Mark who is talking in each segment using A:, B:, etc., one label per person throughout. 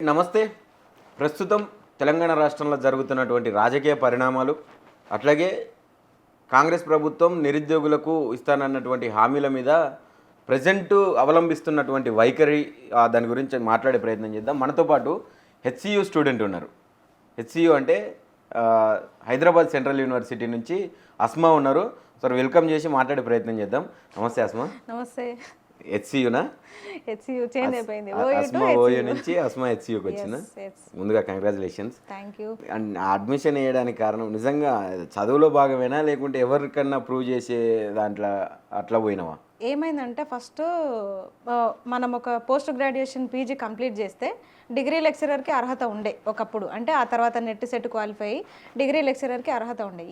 A: నమస్తే. ప్రస్తుతం తెలంగాణ రాష్ట్రంలో జరుగుతున్నటువంటి రాజకీయ పరిణామాలు, అట్లాగే కాంగ్రెస్ ప్రభుత్వం నిరుద్యోగులకు ఇస్తానన్నటువంటి హామీల మీద ప్రజెంట్ అవలంబిస్తున్నటువంటి వైఖరి, దాని గురించి మాట్లాడే ప్రయత్నం చేద్దాం. మనతో పాటు హెచ్సియు స్టూడెంట్ ఉన్నారు. హెచ్సియు అంటే హైదరాబాద్ సెంట్రల్ యూనివర్సిటీ నుంచి అస్మా ఉన్నారు. సార్ వెల్కమ్ చేసి మాట్లాడే ప్రయత్నం చేద్దాం. నమస్తే అస్మా.
B: నమస్తే.
A: హెచ్సియునా?
B: హెచ్సియు చేంజ్ అయిపోయింది.
A: అస్మా ఓయూ నుంచి అస్మా హెచ్సియుకి వచ్చిన ముందుగా congratulations.
B: Thank you.
A: And admission వేయడానికి కారణం నిజంగా చదువులో భాగమేనా, లేకుంటే ఎవరికన్నా ప్రూవ్ చేసే దాంట్లో అట్లా పోయినావా?
B: ఏమైందంటే ఫస్ట్ మనం ఒక పోస్ట్ గ్రాడ్యుయేషన్ పీజీ కంప్లీట్ చేస్తే డిగ్రీ లెక్చరర్కి అర్హత ఉండే ఒకప్పుడు. అంటే ఆ తర్వాత నెట్ సెట్ క్వాలిఫై అయ్యి డిగ్రీ లెక్చరర్కి అర్హత ఉండే.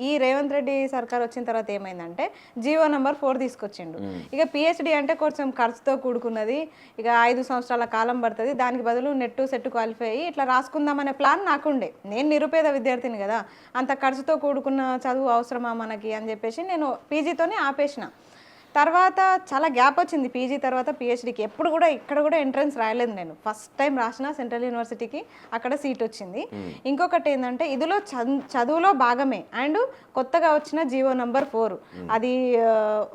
B: ఈ రేవంత్ రెడ్డి సర్కార్ వచ్చిన తర్వాత ఏమైందంటే జీవో నెంబర్ 4 తీసుకొచ్చిండు. ఇక పిహెచ్డి అంటే కొంచెం ఖర్చుతో కూడుకున్నది, ఇక 5 సంవత్సరాల కాలం పడుతుంది, దానికి బదులు నెట్ సెట్ క్వాలిఫై అయ్యి ఇట్లా రాసుకుందామనే ప్లాన్ నాకుండే. నేను నిరుపేద విద్యార్థిని కదా, అంత ఖర్చుతో కూడుకున్న చదువు అవసరమా మనకి అని చెప్పేసి నేను పీజీతోనే ఆపేసిన. తర్వాత చాలా గ్యాప్ వచ్చింది పీజీ తర్వాత పిహెచ్డికి. ఎప్పుడు కూడా ఇక్కడ కూడా ఎంట్రన్స్ రాయలేదు నేను. ఫస్ట్ టైం రాసిన సెంట్రల్ యూనివర్సిటీకి, అక్కడ సీట్ వచ్చింది. ఇంకొకటి ఏంటంటే ఇదిలో చదువులో భాగమే అండ్ కొత్తగా వచ్చిన జీవో నెంబర్ 4. అది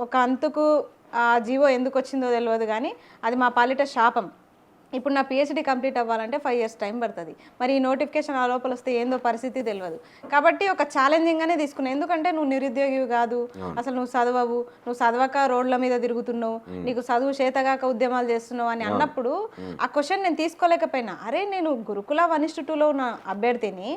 B: ఒక అంతుకు ఆ జీవో ఎందుకు వచ్చిందో తెలియదు, కానీ అది మా పాలిట శాపం. ఇప్పుడు నా పిహెచ్డి కంప్లీట్ అవ్వాలంటే 5 years టైం పడుతుంది. మరి ఈ నోటిఫికేషన్ ఆ లోపల వస్తే ఏందో పరిస్థితి తెలియదు. కాబట్టి ఒక ఛాలెంజింగ్గానే తీసుకున్నాను. ఎందుకంటే నువ్వు నిరుద్యోగివి కాదు, అసలు నువ్వు చదవవు, నువ్వు చదవక రోడ్ల మీద తిరుగుతున్నావు, నీకు చదువు చేతగాక ఉద్యమాలు చేస్తున్నావు అని అన్నప్పుడు ఆ క్వశ్చన్ నేను తీసుకోలేకపోయినా. అరే నేను గురుకుల 1:2లో ఉన్న అభ్యర్థిని,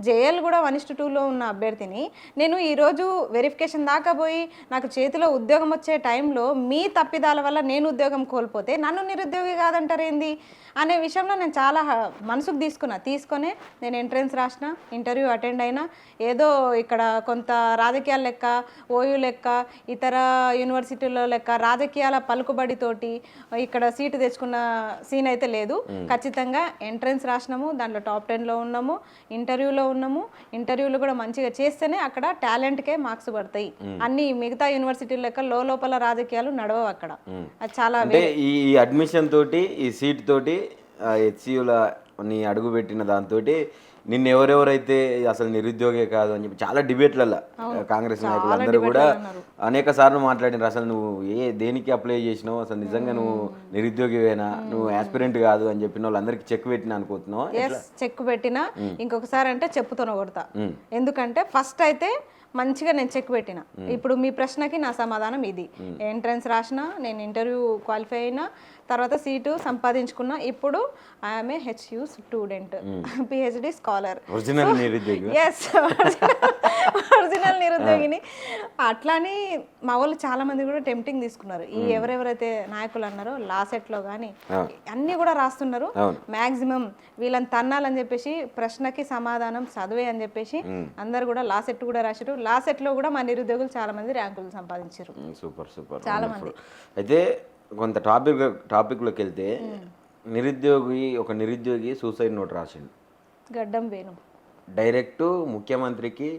B: జేఎల్ కూడా 1:2లో ఉన్న అభ్యర్థిని, నేను ఈరోజు వెరిఫికేషన్ దాకా పోయి నాకు చేతిలో ఉద్యోగం వచ్చే టైంలో మీ తప్పిదాల వల్ల నేను ఉద్యోగం కోల్పోతే నన్ను నిరుద్యోగి కాదంటారు ఏంది అనే విషయంలో నేను చాలా మనసుకు తీసుకొని నేను ఎంట్రన్స్ రాసిన, ఇంటర్వ్యూ అటెండ్ అయినా. ఏదో ఇక్కడ కొంత రాజకీయాల లెక్క, ఓయూ లెక్క, ఇతర యూనివర్సిటీల లెక్క రాజకీయాల పలుకుబడితోటి ఇక్కడ సీటు తెచ్చుకున్న సీన్ అయితే లేదు. ఖచ్చితంగా ఎంట్రన్స్ రాసినాము, దాంట్లో టాప్ 10లో ఉన్నాము, ఇంటర్వ్యూలో ఉన్నాము. ఇంటర్వ్యూలు కూడా మంచిగా చేస్తేనే అక్కడ టాలెంట్కే మార్క్స్ పడతాయి. అన్ని మిగతా యూనివర్సిటీల లెక్క లోపల రాజకీయాలు నడవవు అక్కడ. అది చాలా
A: ఈ అడ్మిషన్ తోటి, ఈ సీట్ తోటి హెచ్సియుల నీ అడుగు పెట్టిన దాంతో నిన్ను ఎవరెవరైతే అసలు నిరుద్యోగే కాదు అని చెప్పి చాలా డిబేట్లలో కాంగ్రెస్ నాయకులు అందరూ కూడా అనేక సార్లు మాట్లాడినారు. అసలు నువ్వు దేనికి అప్లై చేసినావు, అసలు నిజంగా నువ్వు నిరుద్యోగివేనా, నువ్వు ఆస్పిరెంట్ కాదు అని చెప్పిన వాళ్ళందరికీ చెక్ పెట్టినా అనుకుంటున్నావు?
B: చెక్ పెట్టినా, ఇంకొకసారి అంటే చెప్పుతోనే కొడతా. ఎందుకంటే ఫస్ట్ అయితే మంచిగా నేను చెక్ పెట్టిన. ఇప్పుడు మీ ప్రశ్నకి నా సమాధానం ఇది. ఎంట్రన్స్ రాసిన, నేను ఇంటర్వ్యూ క్వాలిఫై అయినా, తర్వాత సీటు సంపాదించుకున్నా. ఇప్పుడు I'm a HCU student, PhD scholar.
A: Original నిరుద్యోగి.
B: ఎస్, ఒరిజినల్ నిరుద్యోగిని. అట్లానే మా వాళ్ళు చాలా మంది కూడా టెంప్టింగ్ తీసుకున్నారు. ఈ ఎవరెవరైతే నాయకులు అన్నారో లాసెట్లో కానీ అన్నీ కూడా రాస్తున్నారు. మ్యాక్సిమం వీళ్ళని తన్నాలని చెప్పేసి ప్రశ్నకి సమాధానం చదివే అని చెప్పేసి అందరు కూడా లాసెట్ కూడా రాశారు. లాసెట్లో కూడా మా నిరుద్యోగులు చాలా మంది ర్యాంకులు సంపాదించారు.
A: సూపర్ సూపర్,
B: చాలా మంది.
A: అయితే కొంత టాపిక్లోకి వెళ్తే, ఒక నిరుద్యోగి సూసైడ్ నోట్ రాసిండు.
B: గడ్డం వేణు
A: డైరెక్ట్ ముఖ్యమంత్రికి,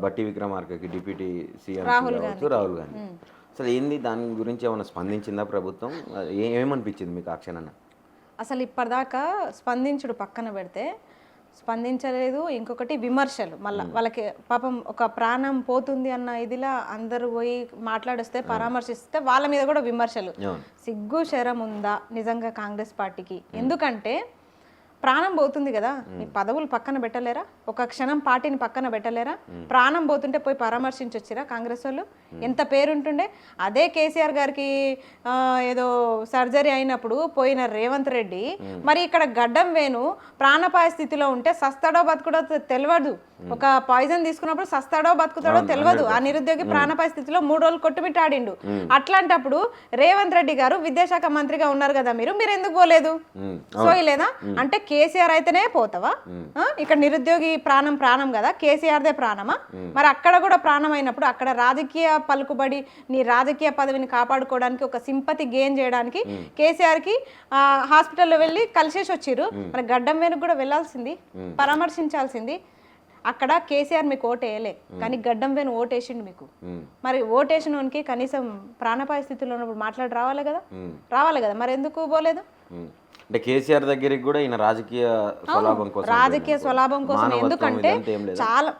A: బట్టి విక్రమార్కకి, డిప్యూటీ సీఎం రాహుల్ గాంధీ. అసలు ఏంది, దాని గురించి ఏమైనా స్పందించిందా ప్రభుత్వం? ఏమనిపించింది మీకు ఆ క్షణాన?
B: అసలు ఇప్పటిదాకా స్పందించుడు పక్కన పెడితే స్పందించలేదు. ఇంకొకటి విమర్శలు. మళ్ళీ వాళ్ళకి పాపం ఒక ప్రాణం పోతుంది అన్న ఇదిలా అందరూ పోయి మాట్లాడిస్తే, పరామర్శిస్తే వాళ్ళ మీద కూడా విమర్శలు. సిగ్గు శరం ఉందా నిజంగా కాంగ్రెస్ పార్టీకి? ఎందుకంటే ప్రాణం పోతుంది కదా, మీ పదవులు పక్కన పెట్టలేరా? ఒక క్షణం పార్టీని పక్కన పెట్టలేరా? ప్రాణం పోతుంటే పోయి పరామర్శించొచ్చిరా కాంగ్రెస్ వాళ్ళు? ఎంత పేరుంటుండే. అదే కేసీఆర్ గారికి ఏదో సర్జరీ అయినప్పుడు పోయిన రేవంత్ రెడ్డి మరి ఇక్కడ గడ్డం వేణు ప్రాణపాయ స్థితిలో ఉంటే సస్తాడో బతుకుడో తెలియదు. ఒక పాయిజన్ తీసుకున్నప్పుడు సస్తాడో బతుకుతాడో తెలియదు. ఆ నిరుద్యోగి ప్రాణపాయ స్థితిలో 3 రోజులు కొట్టుబిట్టాడిండు. అట్లాంటప్పుడు రేవంత్ రెడ్డి గారు విద్యాశాఖ మంత్రిగా ఉన్నారు కదా, మీరు ఎందుకు పోలేదు? సోయలేదా? అంటే కేసీఆర్ అయితేనే పోతావా? ఇక్కడ నిరుద్యోగి ప్రాణం కదా, కేసీఆర్దే ప్రాణమా? మరి అక్కడ కూడా ప్రాణం అయినప్పుడు అక్కడ రాజకీయ పలుకుబడి, నీ రాజకీయ పదవిని కాపాడుకోవడానికి, ఒక సింపతి గెయిన్ చేయడానికి కేసీఆర్కి హాస్పిటల్లో వెళ్ళి కలిసేసి వచ్చిర్రు. మరి గడ్డం వెనుక కూడా వెళ్ళాల్సింది, పరామర్శించాల్సింది. అక్కడ కేసీఆర్ మీకు ఓటు వేయలే, కానీ గడ్డం వేను ఓటేసిండు మీకు. మరి ఓటేసినోనికి కనీసం ప్రాణపాయ స్థితిలో ఉన్నప్పుడు రావాలి కదా. మరి ఎందుకు పోలేదు?
A: అంటే కేసీఆర్ దగ్గరికి కూడా ఈయన రాజకీయ స్వలాభం కోసం
B: రాజకీయ స్వలాభం కోసం.
A: మానవత్వం
B: ఎందుకంటే
A: ఇదంతా ఏం లేదా?
B: చాలా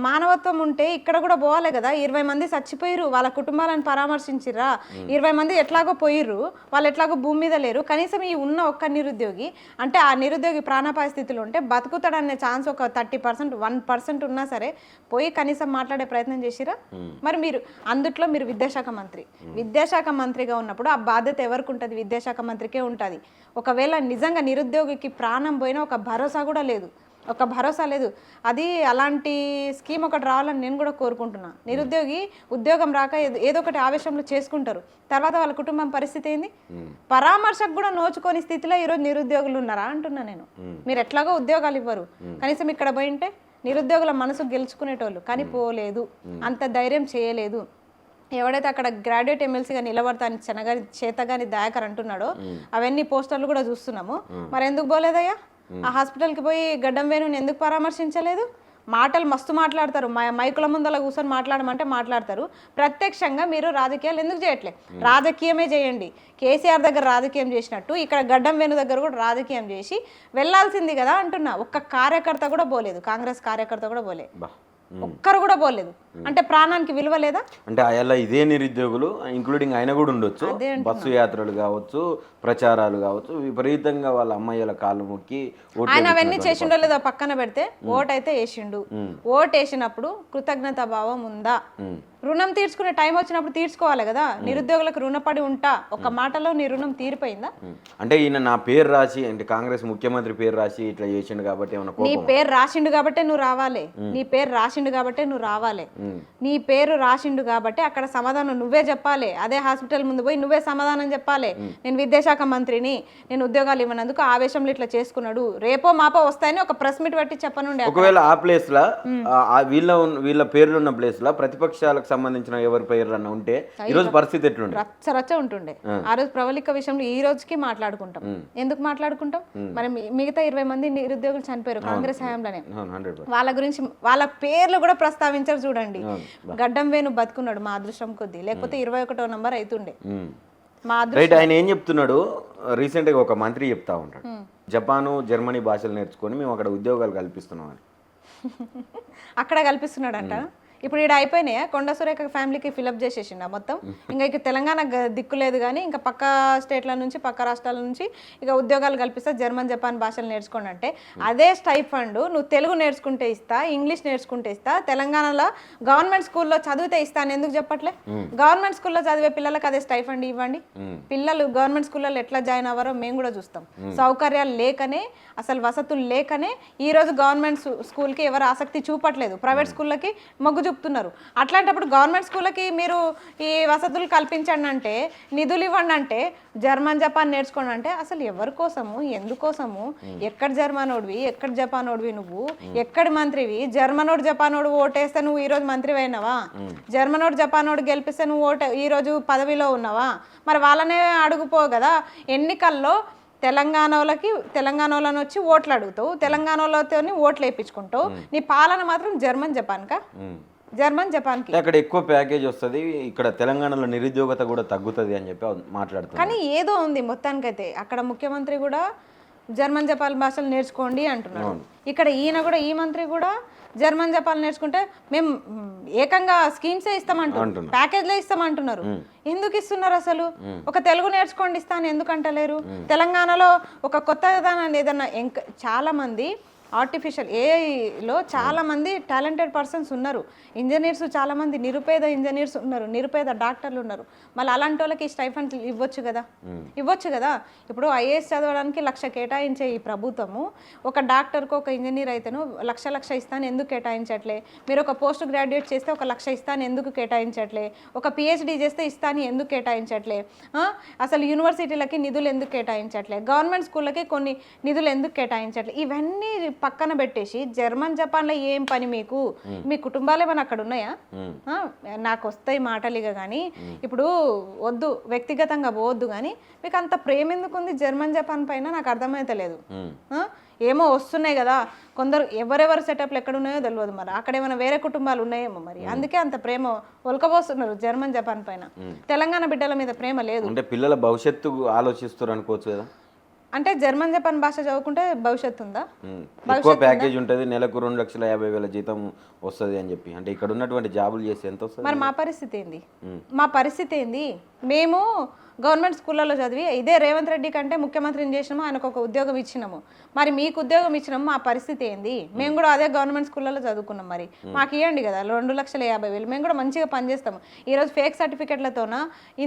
B: మానవత్వం ఉంటే ఇక్కడ కూడా పోవాలి కదా. 20 మంది చచ్చిపోయిర్రు, వాళ్ళ కుటుంబాలను పరామర్శించిర్రా? 20 మంది ఎట్లాగో పోయిర్రు, వాళ్ళు ఎట్లాగో భూమి మీద లేరు. కనీసం ఈ ఉన్న ఒక్క నిరుద్యోగి, అంటే ఆ నిరుద్యోగి ప్రాణాపాయ స్థితిలో ఉంటే బతుకుతాడనే ఛాన్స్ ఒక 30%, 1% ఉన్నా సరే పోయి కనీసం మాట్లాడే ప్రయత్నం చేసిరా? మరి మీరు అందుట్లో మీరు విద్యాశాఖ మంత్రి, విద్యాశాఖ మంత్రిగా ఉన్నప్పుడు ఆ బాధ్యత ఎవరికి ఉంటుంది? విద్యాశాఖ మంత్రికే ఉంటుంది. ఒకవేళ నిజంగా నిరుద్యోగికి ప్రాణం పోయినా ఒక భరోసా కూడా లేదు, ఒక భరోసా లేదు. అది అలాంటి స్కీమ్ ఒకటి రావాలని నేను కూడా కోరుకుంటున్నా. నిరుద్యోగి ఉద్యోగం రాక ఏదో ఒకటి ఆవేశంలో చేసుకుంటారు, తర్వాత వాళ్ళ కుటుంబం పరిస్థితి ఏంది? పరామర్శకు కూడా నోచుకొని స్థితిలో ఈరోజు నిరుద్యోగులు ఉన్నారా అంటున్నా నేను. మీరు ఎట్లాగో ఉద్యోగాలు ఇవ్వరు, కనీసం ఇక్కడ పోయింటే నిరుద్యోగుల మనసు గెలుచుకునేటోళ్ళు, కానీ పోలేదు, అంత ధైర్యం చేయలేదు. ఎవడైతే అక్కడ గ్రాడ్యుయేట్ ఎమ్మెల్సీగా నిలబడతాను చెనగాని చేతగాని దయాకర్ అంటున్నాడో అవన్నీ పోస్టర్లు కూడా చూస్తున్నాము. మరి ఎందుకు పోలేదయ్యా? ఆ హాస్పిటల్కి పోయి గడ్డం వేణుని ఎందుకు పరామర్శించలేదు? మాటలు మస్తు మాట్లాడతారు, మైకుల ముందల కూర్చొని మాట్లాడమంటే మాట్లాడతారు. ప్రత్యక్షంగా మీరు రాజకీయాలు ఎందుకు చేయట్లే? రాజకీయమే చేయండి. కేసీఆర్ దగ్గర రాజకీయం చేసినట్టు ఇక్కడ గడ్డం వేణు దగ్గర కూడా రాజకీయం చేసి వెళ్ళాల్సింది కదా అంటున్నా. ఒక్క కార్యకర్త కూడా పోలేదు, కాంగ్రెస్ కార్యకర్త కూడా పోలే, ఒక్కరు కూడా పోలేదు. అంటే ప్రాణానికి విలువ లేదా?
A: అంటే అలా ఇదే నిరుద్యోగులు ఇంక్లూడింగ్ ఆయన కూడా ఉండొచ్చు. బస్సు యాత్రలు కావచ్చు, ప్రచారాలు కావచ్చు, విపరీతంగా వాళ్ళ అమ్మాయిల కాళ్ళు మొక్కి
B: ఆయన అవన్నీ చేసిండో లేదో పక్కన పెడితే ఓటైతే వేసిండు. ఓటు వేసినప్పుడు కృతజ్ఞతా భావం ఉందా? రుణం తీర్చుకునే టైం వచ్చినప్పుడు తీర్చుకోవాలి కదా. నిరుద్యోగులకు రుణపడి ఉంటా, ఒక మాటలో నీ రుణం తీరిపోయిందా?
A: అంటే ఈయన నా పేరు రాసి, అంటే కాంగ్రెస్ ముఖ్యమంత్రి పేరు రాసి ఇట్లా చేసిండు కాబట్టి ఏమన్నా
B: నీ పేరు రాసిండు కాబట్టే నువ్వు రావాలి, నీ పేరు రాసిండు కాబట్టే నువ్వు రావాలి, నీ పేరు రాసిండు కాబట్టి అక్కడ సమాధానం నువ్వే చెప్పాలి. అదే హాస్పిటల్ ముందు పోయి నువ్వే సమాధానం చెప్పాలి. నేను విద్యాశాఖ మంత్రిని, నేను ఉద్యోగాలు ఇవ్వనందుకు ఆవేశంలో ఇట్లా చేసుకున్నాడు, రేపో మాపో వస్తాయని ఒక ప్రెస్ మీట్ పెట్టి చెప్పనుండే.
A: ఒకవేళ ఆ ప్లేస్ లా వీళ్ళ పేర్లు ఉన్న ప్లేస్ లా ప్రతిపక్షాలకు సంబంధించిన ఎవరి పేర్లు అన్న ఉంటే ఈ రోజు పరిస్థితి ఎట్లుండే?
B: రచ్చ ఉంటుండే. ఆ రోజు ప్రవళిక విషయంలో ఈ రోజుకి మాట్లాడుకుంటాం. ఎందుకు మాట్లాడుకుంటాం? మరి మిగతా 20 మంది నిరుద్యోగులు చనిపోయారు కాంగ్రెస్ హయాంలోనే, వాళ్ళ గురించి వాళ్ళ పేర్లు కూడా ప్రస్తావించారు. చూడండి, గడ్డం వేణు బతుకున్నాడు మా అదృష్టం కొద్దీ, లేకపోతే 21వ నంబర్ అవుతుండే మా
A: రైట్. ఆయన ఏం చెప్తున్నాడు, రీసెంట్గా ఒక మంత్రి చెప్తా ఉంటాడు, జపాను జర్మనీ భాషలు నేర్చుకొని మేము అక్కడ ఉద్యోగాలు కల్పిస్తున్నాం అని.
B: అక్కడ కల్పిస్తున్నాడంట. ఇప్పుడు ఇక్కడ అయిపోయినాయా? కొండ సురేఖ ఫ్యామిలీకి ఫిలప్ చేసేసిండ మొత్తం. ఇంకా ఇక తెలంగాణ దిక్కు లేదు, కానీ ఇంకా పక్క స్టేట్ల నుంచి పక్క రాష్ట్రాల నుంచి ఇక ఉద్యోగాలు కల్పిస్తా, జర్మన్ జపాన్ భాషలు నేర్చుకోండి అంటే అదే స్టైఫండ్ నువ్వు తెలుగు నేర్చుకుంటే ఇస్తా, ఇంగ్లీష్ నేర్చుకుంటే ఇస్తా, తెలంగాణలో గవర్నమెంట్ స్కూల్లో చదివితే ఇస్తా అని ఎందుకు చెప్పట్లే? గవర్నమెంట్ స్కూల్లో చదివే పిల్లలకు అదే స్టైఫండ్ ఇవ్వండి. పిల్లలు గవర్నమెంట్ స్కూల్లో ఎట్లా జాయిన్ అవ్వారో మేము కూడా చూస్తాం. సౌకర్యాలు లేకనే, అసలు వసతులు లేకనే ఈరోజు గవర్నమెంట్ స్కూల్కి ఎవరు ఆసక్తి చూపట్లేదు, ప్రైవేట్ స్కూళ్ళకి మొగ్గు చూపుతున్నారు. అట్లాంటప్పుడు గవర్నమెంట్ స్కూళ్ళకి మీరు ఈ వసతులు కల్పించండి అంటే, నిధులు ఇవ్వండి అంటే, జర్మన్ జపాన్ నేర్చుకోండి అంటే అసలు ఎవరి కోసము, ఎందుకోసము? ఎక్కడ జర్మనోడివి, ఎక్కడ జపానోడివి, నువ్వు ఎక్కడి మంత్రివి? జర్మనోడు జపానోడు ఓటేస్తే నువ్వు ఈరోజు మంత్రివి అయినావా? జర్మనోడు జపానోడు గెలిపిస్తే నువ్వు ఈరోజు పదవిలో ఉన్నావా? మరి వాళ్ళనే అడుగుపో కదా. ఎన్నికల్లో తెలంగాణలోని వచ్చి ఓట్లు అడుగుతావు, తెలంగాణలోతో ఓట్లు వేయించుకుంటావు, నీ పాలన మాత్రం జర్మన్ జపాన్కా? జర్మన్ జపాన్కి
A: అక్కడ ఎక్కువ ప్యాకేజ్ వస్తుంది, ఇక్కడ తెలంగాణలో నిరుద్యోగత కూడా తగ్గుతుంది అని చెప్పి మాట్లాడుతున్నారు.
B: కానీ ఏదో ఉంది మొత్తానికైతే. అక్కడ ముఖ్యమంత్రి కూడా జర్మన్ జపాన్ భాషలు నేర్చుకోండి అంటున్నాడు, ఇక్కడ ఈయన కూడా, ఈ మంత్రి కూడా జర్మన్ జపాన్ నేర్చుకుంటే మేము ఏకంగా స్కీమ్సే ఇస్తామంటున్నారు, ప్యాకేజ్లే ఇస్తామంటున్నారు. ఎందుకు ఇస్తున్నారు అసలు? ఒక తెలుగు నేర్చుకోండి ఇస్తా అని ఎందుకు అంటలేరు? తెలంగాణలో ఒక కొత్త విధానాన్ని ఏదన్నా చాలా మంది ఆర్టిఫిషియల్ ఏఐలో చాలామంది టాలెంటెడ్ పర్సన్స్ ఉన్నారు, ఇంజనీర్స్ చాలామంది, నిరుపేద ఇంజనీర్స్ ఉన్నారు, నిరుపేద డాక్టర్లు ఉన్నారు. మళ్ళీ అలాంటి వాళ్ళకి స్టైఫండ్ ఇవ్వచ్చు కదా. ఇప్పుడు ఐఏఎస్ చదవడానికి 1,00,000 కేటాయించే ఈ ప్రభుత్వము ఒక డాక్టర్కు, ఒక ఇంజనీర్ అయితేను 1,00,000 ఇస్తాను ఎందుకు కేటాయించట్లే? మీరు ఒక పోస్ట్ గ్రాడ్యుయేట్ చేస్తే 1,00,000 ఇస్తాను ఎందుకు కేటాయించట్లే? ఒక పిహెచ్డి చేస్తే ఇస్తాను ఎందుకు కేటాయించట్లే? అసలు యూనివర్సిటీలకి నిధులు ఎందుకు కేటాయించట్లే? గవర్నమెంట్ స్కూళ్ళకి కొన్ని నిధులు ఎందుకు కేటాయించట్లే? ఇవన్నీ పక్కన పెట్టేసి జర్మన్ జపాన్లో ఏం పని మీకు? మీ కుటుంబాలు ఏమైనా అక్కడ ఉన్నాయా? నాకు వస్తాయి మాటలుగా, కానీ ఇప్పుడు వద్దు, వ్యక్తిగతంగా పోవద్దు, కానీ మీకు అంత ప్రేమ ఎందుకు ఉంది జర్మన్ జపాన్ పైన? నాకు అర్థమైతలేదు. ఏమో వస్తున్నాయి కదా కొందరు, ఎవరెవరు సెటప్లు ఎక్కడ ఉన్నాయో తెలియదు, మరి అక్కడ ఏమైనా వేరే కుటుంబాలు ఉన్నాయేమో, మరి అందుకే అంత ప్రేమ ఒలకబోస్తున్నారు జర్మన్ జపాన్ పైన. తెలంగాణ బిడ్డల మీద ప్రేమ లేదు.
A: అంటే పిల్లల భవిష్యత్తు ఆలోచిస్తారు అనుకోవచ్చు కదా.
B: అంటే జర్మన్ జపాన్ భాష చదువుకుంటే భవిష్యత్తు ఉందా?
A: ఎక్కువ ప్యాకేజ్ ఉంటుంది, నెలకు 2,50,000 జీతం వస్తుంది అని చెప్పి. అంటే ఇక్కడ ఉన్నటువంటి జాబులు చేస్తే ఎంత వస్తుంది?
B: మరి మా పరిస్థితి ఏంది? మా పరిస్థితి ఏంది? మేము గవర్నమెంట్ స్కూళ్ళలో చదివి ఇదే రేవంత్ రెడ్డి కంటే ముఖ్యమంత్రిని చేసినాము, ఆయనకు ఒక ఉద్యోగం ఇచ్చినాము. మరి మీకు ఉద్యోగం ఇచ్చినాము, మా పరిస్థితి ఏంది? మేము కూడా అదే గవర్నమెంట్ స్కూళ్ళలో చదువుకున్నాం. మరి మాకు ఇవ్వండి కదా 2,50,000. మేము కూడా మంచిగా పనిచేస్తాము. ఈరోజు ఫేక్ సర్టిఫికెట్లతోన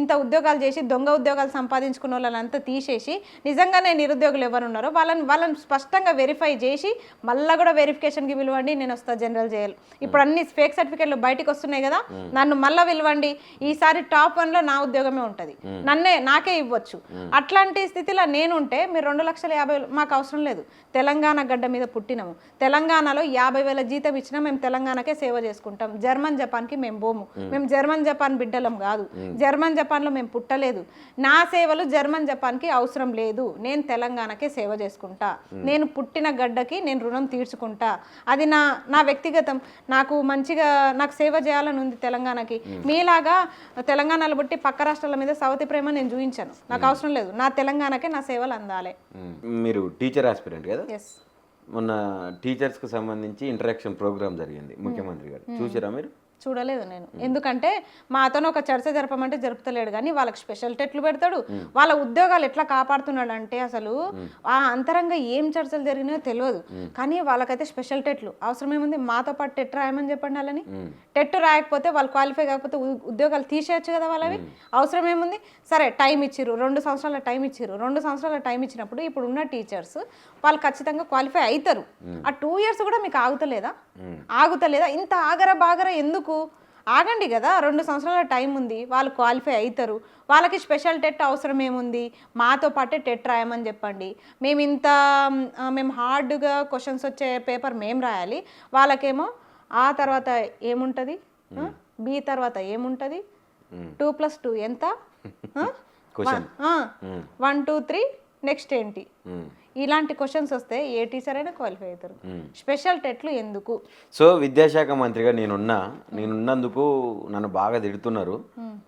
B: ఇంత ఉద్యోగాలు చేసి దొంగ ఉద్యోగాలు సంపాదించుకున్న వాళ్ళంతా తీసేసి నిజంగానే నిరుద్యోగులు ఎవరు ఉన్నారో వాళ్ళని స్పష్టంగా వెరిఫై చేసి మళ్ళీ కూడా వెరిఫికేషన్కి పిలవండి, నేను వస్తా జనరల్ చేయాలి. ఇప్పుడు అన్ని ఫేక్ సర్టిఫికెట్లు బయటకు వస్తున్నాయి కదా, నన్ను మళ్ళీ పిలవండి. ఈసారి టాప్ 1లో నా ఉద్యోగమే ఉంటుంది, నాకే ఇవ్వచ్చు. అట్లాంటి స్థితిలో నేనుంటే మీరు 2,50,000 మాకు అవసరం లేదు. తెలంగాణ గడ్డ మీద పుట్టినాము, తెలంగాణలో 50,000 జీతం ఇచ్చినా మేము తెలంగాణకే సేవ చేసుకుంటాం. జర్మన్ జపాన్కి మేము పోము. మేము జర్మన్ జపాన్ బిడ్డలం కాదు, జర్మన్ జపాన్లో మేము పుట్టలేదు. నా సేవలు జర్మన్ జపాన్కి అవసరం లేదు. నేను తెలంగాణకే సేవ చేసుకుంటా. నేను పుట్టిన గడ్డకి నేను రుణం తీర్చుకుంటా. అది నా వ్యక్తిగతం. నాకు మంచిగా నాకు సేవ చేయాలని ఉంది తెలంగాణకి. మీలాగా తెలంగాణలో పుట్టి పక్క రాష్ట్రాల మీద సవతి ప్రేమ నేను చూపించాను. నాకు అవసరం లేదు. నా తెలంగాణకే నా సేవలు అందాలి.
A: మీరు టీచర్ ఆస్పిరెంట్ కదా?
B: ఎస్.
A: మొన్న టీచర్స్కి సంబంధించి ఇంటరాక్షన్ ప్రోగ్రామ్ జరిగింది, ముఖ్యమంత్రి గారు చూసారా మీరు?
B: చూడలేదు నేను. ఎందుకంటే మాతోనే ఒక చర్చ జరపమంటే జరుపుతలేడు, కానీ వాళ్ళకి స్పెషల్ టెట్లు పెడతాడు. వాళ్ళ ఉద్యోగాలు ఎట్లా కాపాడుతున్నాడు అంటే అసలు ఆ అంతరంగా ఏం చర్చలు జరిగినాయో తెలియదు. కానీ వాళ్ళకైతే స్పెషల్ టెట్లు అవసరమేముంది? మాతో పాటు టెట్ రాయమని చెప్పండి. వాళ్ళని టెట్ రాయకపోతే వాళ్ళు క్వాలిఫై కాకపోతే ఉద్యోగాలు తీసేయచ్చు కదా వాళ్ళవి. అవసరం ఏముంది? సరే టైం ఇచ్చిర్రు, 2 సంవత్సరాల టైం ఇచ్చిర్రు. 2 సంవత్సరాల టైం ఇచ్చినప్పుడు ఇప్పుడు ఉన్న టీచర్స్ వాళ్ళు ఖచ్చితంగా క్వాలిఫై అవుతారు. ఆ 2 years కూడా మీకు ఆగుతలేదా? ఇంత బాగర ఎందుకు? ఆగండి కదా, 2 సంవత్సరాల టైం ఉంది, వాళ్ళు క్వాలిఫై అవుతారు. వాళ్ళకి స్పెషల్ టెట్ అవసరం ఏముంది? మాతో పాటే టెట్ రాయమని చెప్పండి. మేము హార్డ్గా క్వశ్చన్స్ వచ్చే పేపర్ మేము రాయాలి. వాళ్ళకేమో ఆ తర్వాత ఏముంటుంది, బి తర్వాత ఏముంటుంది, 2+2 ఎంత, 1 2 3 నెక్స్ట్ ఏంటి, ఇలాంటి క్వశ్చన్స్ వస్తే ఏ టీచర్ అయినా క్వాలిఫై అవుతారు. స్పెషల్ టెట్లు ఎందుకు?
A: సో విద్యాశాఖ మంత్రిగా నేనున్నందుకు నన్ను బాగా తిడుతున్నారు.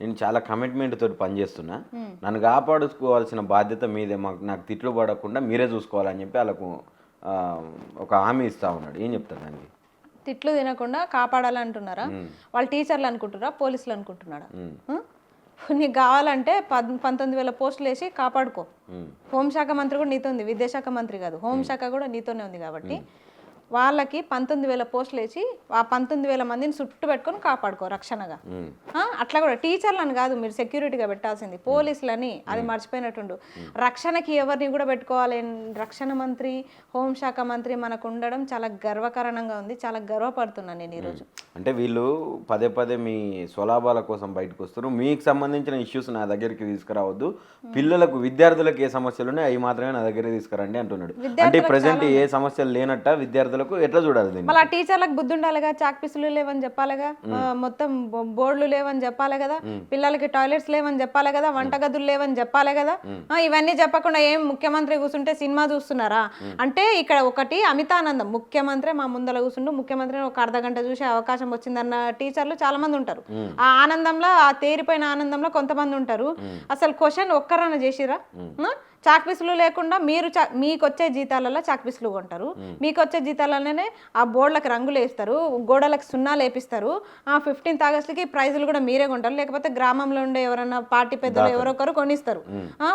A: నేను చాలా కమిట్మెంట్ తోటి పనిచేస్తున్నా. నన్ను కాపాడుకోవాల్సిన బాధ్యత మీదే, నాకు తిట్లు పడకుండా మీరే చూసుకోవాలని చెప్పి వాళ్ళకు ఒక హామీ ఇస్తా ఉన్నాడు. ఏం చెప్తారు దానికి?
B: తిట్లు తినకుండా కాపాడాలంటున్నారా? వాళ్ళు టీచర్లు అనుకుంటున్నారా, పోలీసులు అనుకుంటున్నారా? నీకు కావాలంటే 19,000 పోస్టులు వేసి కాపాడుకో. హోంశాఖ మంత్రి కూడా నీతో ఉంది, విద్యాశాఖ మంత్రి కాదు, హోంశాఖ కూడా నీతోనే ఉంది. కాబట్టి వాళ్ళకి 19,000 పోస్టులు వేసి ఆ 19,000 మందిని చుట్టూ పెట్టుకొని కాపాడుకో రక్షణగా. అట్లా కూడా టీచర్లను కాదు మీరు సెక్యూరిటీగా పెట్టాల్సింది, పోలీసులని. అది మర్చిపోయినట్టుండు. రక్షణకి ఎవరిని కూడా పెట్టుకోవాలి. రక్షణ మంత్రి, హోంశాఖ మంత్రి మనకు ఉండడం చాలా గర్వకారణంగా ఉంది. చాలా గర్వపడుతున్నాను నేను ఈరోజు.
A: అంటే వీళ్ళు పదే మీ స్వలాభాల కోసం బయటకు వస్తారు. మీకు సంబంధించిన ఇష్యూస్ నా దగ్గరికి తీసుకురావద్దు, విద్యార్థులకు ఏ సమస్యలు ఉన్నాయి అవి మాత్రమే నా దగ్గర తీసుకురండి అంటున్నాడు. అంటే ప్రజెంట్ ఏ సమస్యలు లేనట్ట విద్యార్థులకు ఎట్లా చూడాలి?
B: మళ్ళీ టీచర్లకు బుద్ధి ఉండాలిగా, చాక్ పీసులు లేవని చెప్పాలిగా, మొత్తం బోర్డులు లేవని చెప్పాలి కదా, పిల్లలకి టాయిలెట్స్ లేవని చెప్పాలి కదా, వంటగదులు లేవని చెప్పాలి కదా. ఇవన్నీ చెప్పకుండా ఏం ముఖ్యమంత్రి కూర్చుంటే సినిమా చూస్తున్నారా అంటే ఇక్కడ ఒకటి అమితానందం. ముఖ్యమంత్రి మా ముందర కూర్చుంటూ ముఖ్యమంత్రిని ఒక అర్ధగంట చూసే అవకాశం వచ్చిందన్న టీచర్లు చాలా మంది ఉంటారు. ఆ ఆనందంలో, ఆ తేరిపోయిన ఆనందంలో కొంతమంది ఉంటారు. అసలు క్వశ్చన్ ఒక్కరన్నా చేసిరా? చాక్ పీసులు లేకుండా మీకు వచ్చే జీతాలలో చాక్ పీసులు కొంటారు, మీకు వచ్చే జీతాలలోనే ఆ బోర్డులకు రంగులు వేస్తారు, గోడలకు సున్నాలు వేపిస్తారు. 15th ఆగస్టుకి ప్రైజులు కూడా మీరే కొంటారు, లేకపోతే గ్రామంలో ఉండే ఎవరన్నా పార్టీ పెద్దలు ఎవరొకరు కొనిస్తారు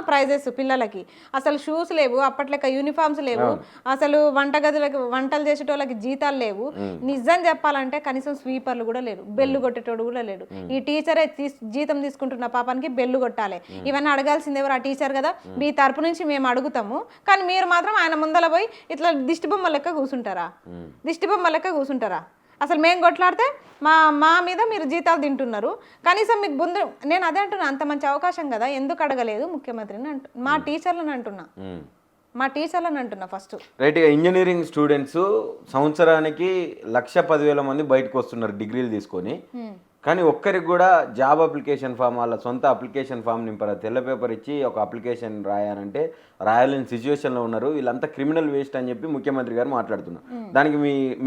B: ప్రైజెస్ పిల్లలకి. అసలు షూస్ లేవు, అప్పట్లెక్క యూనిఫామ్స్ లేవు, అసలు వంటలు చేసేటోళ్ళకి జీతాలు లేవు. నిజం చెప్పాలంటే కనీసం స్వీపర్లు కూడా లేరు, బెల్లు కొట్టేటోడు కూడా లేడు. ఈ టీచరే జీతం తీసుకుంటున్న పాపానికి బెల్లు కొట్టాలి. ఇవన్నీ అడగాల్సింది ఎవరు? ఆ టీచర్ కదా. మీ తరపు నుంచి మేము అడుగుతాము, కానీ మీరు మాత్రం ఆయన ముందల పోయి ఇట్లా దిష్టి బొమ్మ లెక్క కూర్చుంటారా? అసలు మేము కొట్లాడితే మా మీద మీరు జీతాలు తింటున్నారు. కనీసం మీకు బుందు. నేను అదే అంటున్నా, అంత మంచి అవకాశం కదా, ఎందుకు అడగలేదు ముఖ్యమంత్రిని మా టీచర్లను అంటున్నా ఫస్ట్.
A: రైట్గా ఇంజనీరింగ్ స్టూడెంట్స్ సంవత్సరానికి 1,10,000 మంది బయటకు వస్తున్నారు డిగ్రీలు తీసుకొని. కానీ ఒక్కరికి కూడా జాబ్ అప్లికేషన్ ఫామ్, వాళ్ళ సొంత అప్లికేషన్ ఫామ్ నింపారు, తెల్ల పేపర్ ఇచ్చి ఒక అప్లికేషన్ రాయాలంటే రాయలేని సిచ్యువేషన్లో ఉన్నారు. వీళ్ళంతా క్రిమినల్ వేస్ట్ అని చెప్పి ముఖ్యమంత్రి గారు మాట్లాడుతున్నారు. దానికి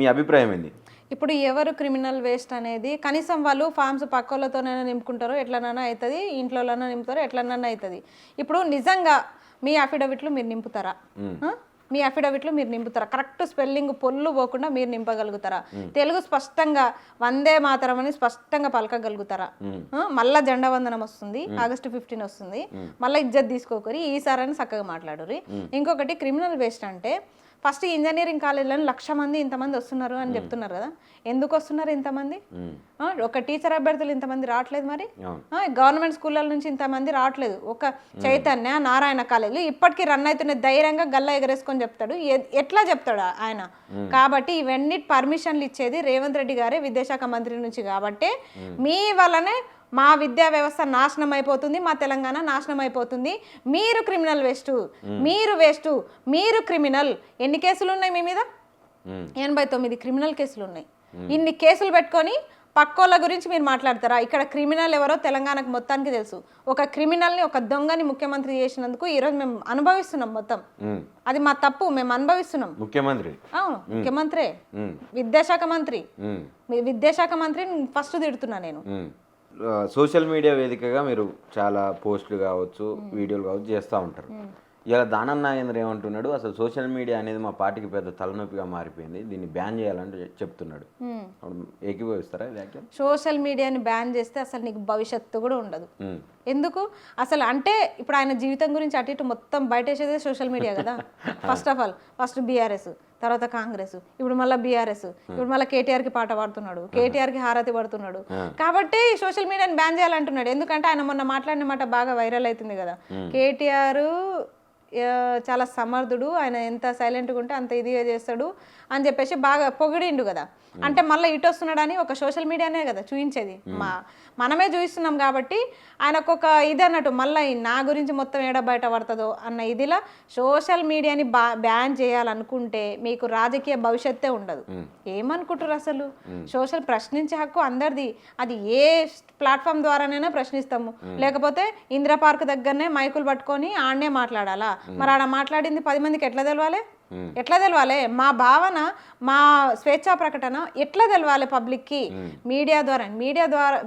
A: మీ అభిప్రాయం ఏంది?
B: ఇప్పుడు ఎవరు క్రిమినల్ వేస్ట్ అనేది కనీసం వాళ్ళు ఫామ్స్ పక్కలతోనైనా నింపుకుంటారో ఎట్లనైనా అవుతుంది, ఇంట్లోనైనా నింపుతారో ఎట్లనైనా అవుతుంది. ఇప్పుడు నిజంగా మీ అఫిడవిట్లు మీరు నింపుతారా? మీ అఫిడవిట్లు మీరు నింపుతారా? కరెక్ట్ స్పెల్లింగ్ పొల్లు పోకుండా మీరు నింపగలుగుతారా? తెలుగు స్పష్టంగా వందే మాతరం అని స్పష్టంగా పలకగలుగుతారా? మళ్ళా జెండా వందనం వస్తుంది, ఆగస్టు 15 వస్తుంది, మళ్ళీ ఇజ్జత్ తీసుకోకరి ఈసారి చక్కగా మాట్లాడురి. ఇంకొకటి క్రిమినల్ వేస్ట్ అంటే ఫస్ట్ ఇంజనీరింగ్ కాలేజీలను 1,00,000 మంది ఇంతమంది వస్తున్నారు అని చెప్తున్నారు కదా, ఎందుకు వస్తున్నారు ఇంతమంది? ఒక టీచర్ అభ్యర్థులు ఇంతమంది రావట్లేదు, మరి గవర్నమెంట్ స్కూళ్ళ నుంచి ఇంతమంది రావట్లేదు. ఒక చైతన్య నారాయణ కాలేజీలు ఇప్పటికీ రన్ అవుతున్న ధైర్యంగా గల్లా ఎగరేసుకొని చెప్తాడు, ఎట్లా చెప్తాడు ఆయన? కాబట్టి ఇవన్నీ పర్మిషన్లు ఇచ్చేది రేవంత్ రెడ్డి గారే, విద్యాశాఖ మంత్రి నుంచి. కాబట్టి మీ వల్లనే మా విద్యా వ్యవస్థ నాశనం అయిపోతుంది, మా తెలంగాణ నాశనం అయిపోతుంది. మీరు క్రిమినల్ వేస్ట్, మీరు వేస్ట్, మీరు క్రిమినల్. ఎన్ని కేసులు ఉన్నాయి మీ మీద? 89 క్రిమినల్ కేసులు ఉన్నాయి. ఇన్ని కేసులు పెట్టుకొని పక్కోళ్ళ గురించి మీరు మాట్లాడతారా? ఇక్కడ క్రిమినల్ ఎవరో తెలంగాణకు మొత్తానికి తెలుసు. ఒక క్రిమినల్ని, ఒక దొంగని ముఖ్యమంత్రి చేసినందుకు ఈరోజు మేము అనుభవిస్తున్నాం మొత్తం. అది మా తప్పు, మేము అనుభవిస్తున్నాం.
A: ముఖ్యమంత్రి
B: అవును, ముఖ్యమంత్రే, విద్యాశాఖ మంత్రి. విద్యాశాఖ మంత్రిని ఫస్ట్ తిడుతున్నా నేను.
A: సోషల్ మీడియా వేదికగా మీరు చాలా పోస్టులు కావచ్చు, వీడియోలు కావచ్చు చేస్తూ ఉంటారు. ఇలా దానం నాగేంద్ర ఏమంటున్నాడు, అసలు సోషల్ మీడియా అనేది మా పార్టీకి పెద్ద తలనొప్పిగా మారిపోయింది, దీన్ని బ్యాన్ చేయాలని చెప్తున్నాడు. ఏకీభవిస్తారా?
B: సోషల్ మీడియాని బ్యాన్ చేస్తే అసలు నీకు భవిష్యత్తు కూడా ఉండదు. ఎందుకు అసలు అంటే ఇప్పుడు ఆయన జీవితం గురించి అటు ఇటు మొత్తం బయటేసేదే సోషల్ మీడియా కదా. First of all first BRS, తర్వాత కాంగ్రెస్, ఇప్పుడు మళ్ళీ బీఆర్ఎస్, ఇప్పుడు మళ్ళీ కేటీఆర్కి పాట పాడుతున్నాడు, కేటీఆర్కి హారతి పడుతున్నాడు. కాబట్టి సోషల్ మీడియాని బ్యాన్ చేయాలంటున్నాడు. ఎందుకంటే ఆయన మొన్న మాట్లాడిన మాట బాగా వైరల్ అవుతుంది కదా, కేటీఆర్ చాలా సమర్థుడు, ఆయన ఎంత సైలెంట్గా ఉంటే అంత ఇదిగా చేస్తాడు అని చెప్పేసి బాగా పొగిడిండు కదా. అంటే మళ్ళీ ఇటు వస్తున్నాడని ఒక సోషల్ మీడియానే కదా చూపించేది, మనమే చూపిస్తున్నాం. కాబట్టి ఆయనకు ఒక ఇది అన్నట్టు మళ్ళీ నా గురించి మొత్తం ఏడ బయట పడుతుందో అన్న ఇదిలా సోషల్ మీడియాని బ్యాన్ చేయాలనుకుంటే మీకు రాజకీయ భవిష్యత్తే ఉండదు. ఏమనుకుంటారు అసలు? సోషల్ ప్రశ్నించే హక్కు అందరిది, అది ఏ ప్లాట్ఫామ్ ద్వారానైనా ప్రశ్నిస్తాము. లేకపోతే ఇందిరా పార్క్ దగ్గరనే మైకులు పట్టుకొని ఆడనే మాట్లాడాలా? మరి ఆడ మాట్లాడింది 10 మందికి ఎట్లా తెలవాలి? ఎట్లా తెలవాలి? మా భావన, మా స్వేచ్ఛా ప్రకటన ఎట్లా తెలవాలి పబ్లిక్కి? మీడియా ద్వారా.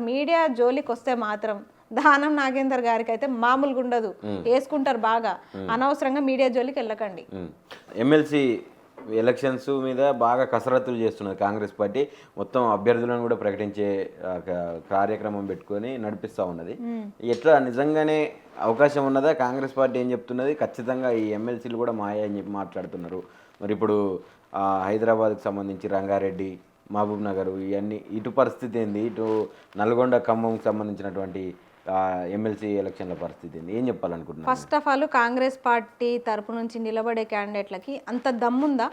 B: మీడియా జోలికి వస్తే మాత్రం దానం నాగేందర్ గారికి అయితే మామూలుగా ఉండదు, వేసుకుంటారు బాగా. అనవసరంగా మీడియా జోలికి వెళ్ళకండి.
A: ఎమ్మెల్సీ ఎలక్షన్స్ మీద బాగా కసరత్తులు చేస్తున్నది కాంగ్రెస్ పార్టీ. మొత్తం అభ్యర్థులను కూడా ప్రకటించే కార్యక్రమం పెట్టుకొని నడిపిస్తూ ఉన్నది. ఎట్లా నిజంగానే అవకాశం ఉన్నదా? కాంగ్రెస్ పార్టీ ఏం చెప్తున్నది? ఖచ్చితంగా ఈ ఎమ్మెల్సీలు కూడా మాయ అని చెప్పి మాట్లాడుతున్నారు. మరి ఇప్పుడు హైదరాబాద్కి సంబంధించి రంగారెడ్డి, మహబూబ్ నగర్, ఇవన్నీ ఇటు పరిస్థితి ఏంది? ఇటు నల్గొండ, ఖమ్మంకి సంబంధించినటువంటి ఎమ్మెల్సీ ఎలక్షన్ల పరిస్థితి ఏంది? ఏం చెప్పాలనుకుంటున్నారు?
B: First of all Congress party తరపు నుంచి నిలబడే క్యాండిడేట్లకి అంత దమ్ముందా?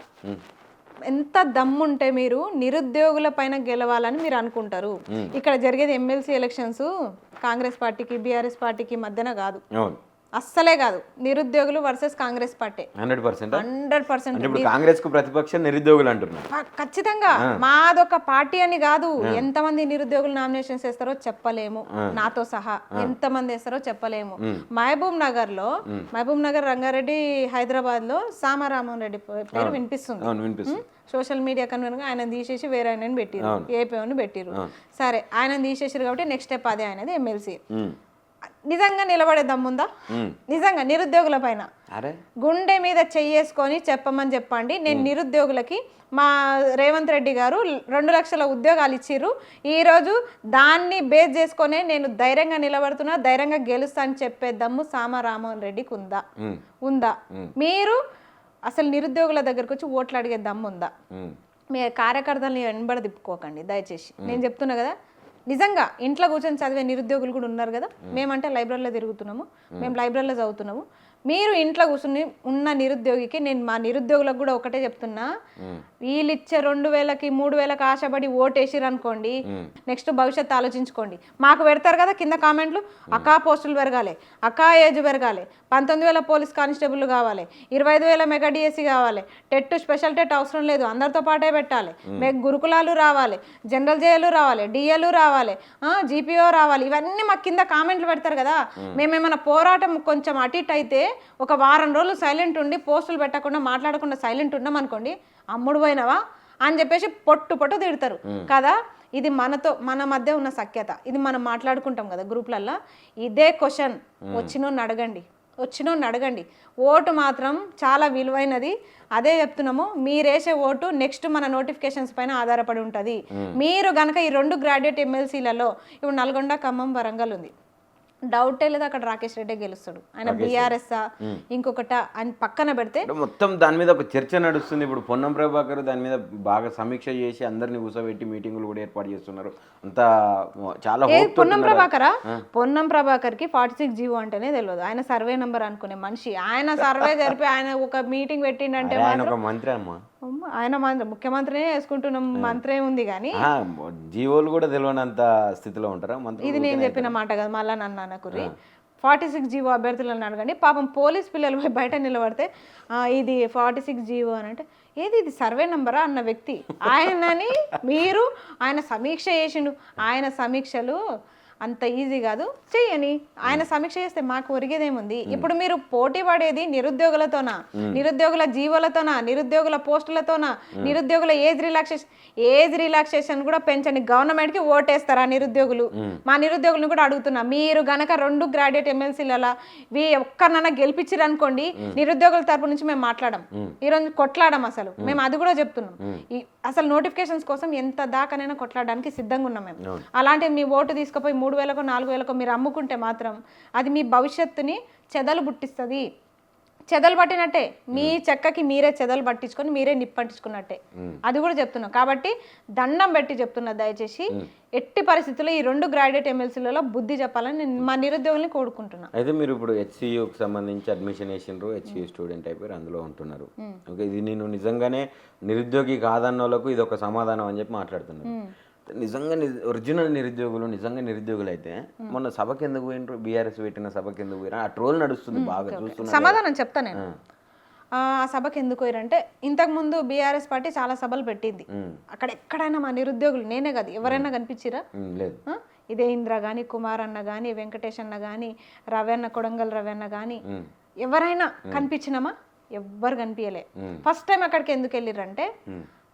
B: ఎంత దమ్ముంటే మీరు నిరుద్యోగుల పైన గెలవాలని మీరు అనుకుంటారు? ఇక్కడ జరిగేది ఎమ్మెల్సీ ఎలక్షన్స్ కాంగ్రెస్ పార్టీకి బీఆర్ఎస్ పార్టీకి మధ్యన కాదు, అస్సలే కాదు. నిరుద్యోగులు వర్సెస్ కాంగ్రెస్ పార్టీ 100%.
A: ఇప్పుడు కాంగ్రెస్ కు ప్రతిపక్షం నిరుద్యోగులు అంటున్నారు.
B: ఖచ్చితంగా మాదొక పార్టీ అని కాదు. ఎంతమంది నిరుద్యోగులు నామినేషన్స్ వేస్తారో చెప్పలేము, నాతో సహా ఎంతమంది వేస్తారో చెప్పలేము. మహబూబ్ నగర్, రంగారెడ్డి, హైదరాబాద్ లో సామారామన్ రెడ్డి పేరు వినిపిస్తుంది. సోషల్ మీడియా కన్వీనర్ గా ఆయన తీసేసి వేరే ఆయన పెట్టిరు, ఏపీని పెట్టిరు. సరే, ఆయన తీసేసారు కాబట్టి నెక్స్ట్ స్టెప్ అదే అనేది ఎమ్మెల్సీ. నిజంగా నిలబడే దమ్ముందా? నిజంగా నిరుద్యోగుల పైన గుండె మీద చెయ్యేసుకొని చెప్పమని చెప్పండి. నేను నిరుద్యోగులకి మా రేవంత్ రెడ్డి గారు 2 లక్షల ఉద్యోగాలు ఇచ్చిర్రు, ఈరోజు దాన్ని బేస్ చేసుకొని నేను ధైర్యంగా నిలబడుతున్నా, ధైర్యంగా గెలుస్తా అని చెప్పే దమ్ము సామారామన్ రెడ్డికి ఉందా? మీరు అసలు నిరుద్యోగుల దగ్గరకు వచ్చి ఓట్లు అడిగే దమ్ము ఉందా? మీ కార్యకర్తల్ని వెనబడి తిప్పుకోకండి దయచేసి. నేను చెప్తున్నా కదా, నిజంగా ఇంట్లో కూర్చొని చదివే నిరుద్యోగులు కూడా ఉన్నారు కదా. మేమంటే లైబ్రరీలో తిరుగుతున్నాము, మేము లైబ్రరీలో చదువుతున్నాము. మీరు ఇంట్లో కూర్చుని ఉన్న నిరుద్యోగికి నేను మా నిరుద్యోగులకు కూడా ఒకటే చెప్తున్నా, వీళ్ళు ఇచ్చే 2,000కి 3,000కి ఆశపడి ఓటేసిరు అనుకోండి, నెక్స్ట్ భవిష్యత్తు ఆలోచించుకోండి. మాకు పెడతారు కదా కింద కామెంట్లు, అక్కా పోస్టులు పెరగాలి, అక్కా ఏజ్ పెరగాలి, 19,000 పోలీస్ కానిస్టేబుల్ కావాలి, 25,000 మెగా డిఎస్సి కావాలి, టెట్ స్పెషల్ టెట్ అవసరం లేదు, అందరితో పాటే పెట్టాలి, గురుకులాలు రావాలి, జనరల్ జేఏలు రావాలి, డిఏలు రావాలి, జీపీఓ రావాలి. ఇవన్నీ మాకు కింద కామెంట్లు పెడతారు కదా. మేమేమైనా పోరాటం కొంచెం అటు ఇటు అయితే ఒక వారం రోజులు సైలెంట్ ఉండి పోస్టులు పెట్టకుండా మాట్లాడకుండా సైలెంట్ ఉన్నాం అనుకోండి, అమ్ముడు పోయినవా, అని చెప్పేసి పొట్టు తిడతారు కదా. ఇది మన మధ్య ఉన్న సఖ్యత, ఇది మనం మాట్లాడుకుంటాం కదా గ్రూప్లల్లో. ఇదే క్వశ్చన్ వచ్చినోని అడగండి. ఓటు మాత్రం చాలా విలువైనది. అదే చెప్తున్నాము, మీరేసే ఓటు నెక్స్ట్ మన నోటిఫికేషన్స్ పైన ఆధారపడి ఉంటుంది. మీరు గనక ఈ 2 గ్రాడ్యుయేట్ ఎమ్మెల్సీలలో ఇప్పుడు నల్గొండ, ఖమ్మం, వరంగల్ ఉంది, డౌటే లేదు అక్కడ రాకేష్ రెడ్డి గెలుస్తాడు. ఆయన బీఆర్ఎస్ ఇంకొకట అని పక్కన పెడితే
A: మొత్తం దాని మీద ఒక చర్చ నడుస్తుంది. ఇప్పుడు పొన్నం ప్రభాకర్ దాని మీద బాగా సమీక్ష చేసి అందరిని కూర్చోబెట్టి మీటింగులు కూడా ఏర్పాటు చేస్తున్నారు. అంతా చాలా
B: పొన్నం ప్రభాకర్ కి 46 జీవో అంటేనే తెలియదు. ఆయన సర్వే నంబర్ అనుకునే మనిషి. ఆయన సర్వే జరిపి ఆయన ఒక మీటింగ్ పెట్టిండంటే
A: మంత్రి అమ్మా,
B: ఆయన ముఖ్యమంత్రినే వేసుకుంటున్న మంత్రి ఉంది కానీ
A: జీవోలు కూడా తెలియనంత స్థితిలో ఉంటారా మంత్రి?
B: ఇది నేను చెప్పిన మాట కదా, మళ్ళా నన్ను అనకురి. 46 జీవో అభ్యర్థులను అడగండి. పాపం పోలీస్ పిల్లలు పోయి బయట నిలబడితే ఇది 46 జీవో అని అంటే ఇది సర్వే నంబరా అన్న వ్యక్తి ఆయనని మీరు ఆయన సమీక్ష చేసిండు. ఆయన సమీక్షలు అంత ఈజీ కాదు, చెయ్యని. ఆయన సమీక్ష చేస్తే మాకు ఒరిగేదేముంది? ఇప్పుడు మీరు పోటీ పడేది నిరుద్యోగులతోనా, నిరుద్యోగుల జీవోలతోనా, నిరుద్యోగుల పోస్టులతోనా, నిరుద్యోగుల ఏజ్ రిలాక్సేషన్ కూడా పెంచండి. గవర్నమెంట్కి ఓటేస్తారా నిరుద్యోగులు? మా నిరుద్యోగులను కూడా అడుగుతున్నా, మీరు గనక 2 గ్రాడ్యుయేట్ ఎమ్మెల్సీలలో ఒక్కరినన్నా గెలిపించారు అనుకోండి, నిరుద్యోగుల తరపు నుంచి మేము మాట్లాడడం, ఈరోజు కొట్లాడడం. అసలు మేము అది కూడా చెప్తున్నాం. అసలు నోటిఫికేషన్స్ కోసం ఎంత దాకానైనా కొట్లాడడానికి సిద్ధంగా ఉన్నాం మేము. అలాంటి మీ ఓటు తీసుకుపోయి 3,000కో 4,000కో మీరు అమ్ముకుంటే మాత్రం అది మీ భవిష్యత్తుని చెదలు పుట్టిస్తుంది. చెదలు పట్టినట్టే, మీ చెక్కకి మీరే చెదలు పట్టించుకొని మీరే నిప్పంటించుకున్నట్టే. అది కూడా చెప్తున్నాం. కాబట్టి దండం పెట్టి చెప్తున్నా, దయచేసి ఎట్టి పరిస్థితుల్లో ఈ 2 గ్రాడ్యుయేట్ ఎమ్మెల్సీలలో బుద్ధి చెప్పాలని మా నిరుద్యోగుల్ని కోరుకుంటున్నా.
A: అయితే మీరు ఇప్పుడు హెచ్సియుకి సంబంధించి అడ్మిషన్ వేసినారు, హెచ్సియు స్టూడెంట్ అయిపోయారు, అందులో ఉంటున్నారు. ఓకే, ఇది నేను నిజంగానే నిరుద్యోగి కాదన్న వాళ్ళకు ఇది ఒక సమాధానం అని చెప్పి మాట్లాడుతున్నాను. నిజంగా ఒరిజినల్ నిరుద్యోగులు నిజంగా నిరుద్యోగులు అయితే మొన్న సభకి ఎందుకు పోయినరు? బీఆర్ఎస్ పెట్టిన సభకి ఎందుకు పోయినా? ఆ ట్రోల్ నడుస్తుంది బాగా, చూస్తున్నా.
B: సమాధానం చెప్తా నేను. ఆ సభకి ఎందుకు పోయారంటే, ఇంతకుముందు బీఆర్ఎస్ పార్టీ చాలా సభలు పెట్టింది. అక్కడ ఎక్కడైనా మా నిరుద్యోగులు, నేనే కాదు ఎవరైనా కనిపించిరా?
A: లేదు.
B: ఇదే ఇంద్ర కానీ, కుమార్ అన్న కానీ, వెంకటేష్ అన్న కానీ, రవన్న, కొడంగల్ రవన్న కానీ ఎవరైనా కనిపించినామా? ఎవ్వరు కనిపించలే. ఫస్ట్ టైం అక్కడికి ఎందుకు వెళ్ళిరంటే,